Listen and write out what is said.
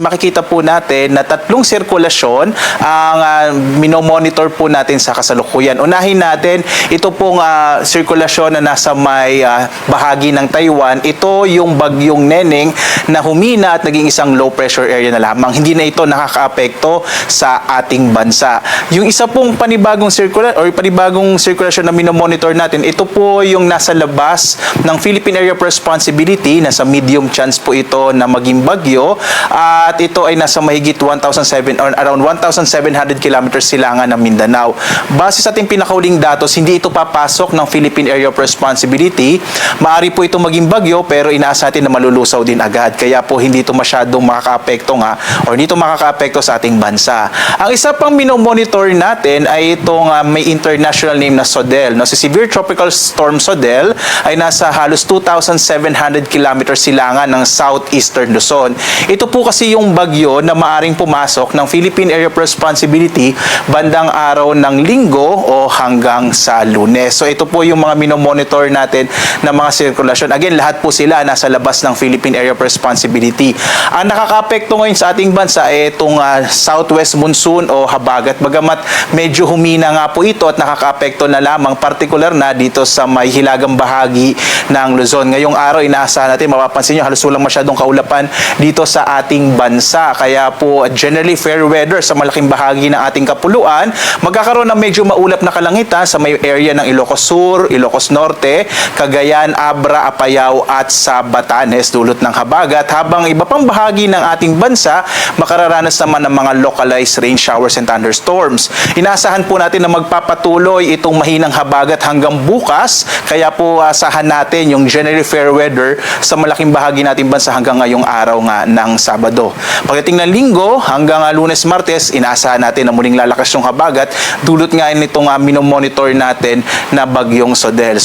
makikita po natin na tatlong sirkulasyon ang minomonitor po natin sa kasalukuyan. Unahin natin, ito pong sirkulasyon na nasa may bahagi ng Taiwan. Ito yung bagyong Neneng na humina at naging isang low pressure area na lamang. Hindi na ito nakakaapekto sa ating bansa. Yung isa pong panibagong sirkulasyon na minomonitor natin, ito po yung nasa labas ng Philippine Area of Responsibility. Nasa medium chance po ito na maging bagyo. At ito ay nasa mahigit around 1,700 kilometers silangan ng Mindanao. Base sa ating pinakauling datos, hindi ito papasok ng Philippine Area of Responsibility. Maaari po ito maging bagyo pero inaasa natin na malulusaw din agad. Kaya po hindi ito masyadong makakaapekto or hindi ito makakaapekto sa ating bansa. Ang isa pang minomonitor natin ay itong may international name na SODEL. No? Si Severe Tropical Storm SODEL ay nasa halos 2,700 kilometers silangan ng southeastern Luzon. Ito po kasi yung bagyo na maaring pumasok ng Philippine Area of Responsibility bandang araw ng Linggo o hanggang sa Lunes. So ito po yung mga minomonitor natin na mga sirkulasyon. Again, lahat po sila nasa labas ng Philippine Area of Responsibility. Ang nakakaapekto ngayon sa ating bansa ay itong southwest monsoon o habagat. Bagamat medyo humina nga po ito at nakakaapekto na lamang particular na dito sa may hilagang bahagi ng Luzon. Ngayong araw, inaasahan natin, mapapansin nyo, halos walang masyadong kaulapan dito sa ating bansa. Kaya po, generally fair weather sa malaking bahagi ng ating kapuluan. Magkakaroon ng medyo maulap na kalangitan sa may area ng Ilocos Sur, Ilocos Norte, Cagayan, Abra, Apayao at sa Batanes, dulot ng habagat. Habang iba pang bahagi ng ating bansa, makararanas naman ng mga localized rain showers and thunderstorms. Inaasahan po natin na magpapatuloy itong mahinang habagat hanggang bukas. Kaya po asahan natin yung generally fair weather sa malaking bahagi nating bansa hanggang ngayong araw nga ng Sabado. Pagdating ng Linggo hanggang Lunes, Martes, inaasahan natin na muling lalakas yung habagat dulot nga nitong minomonitor natin na bagyong SODEL.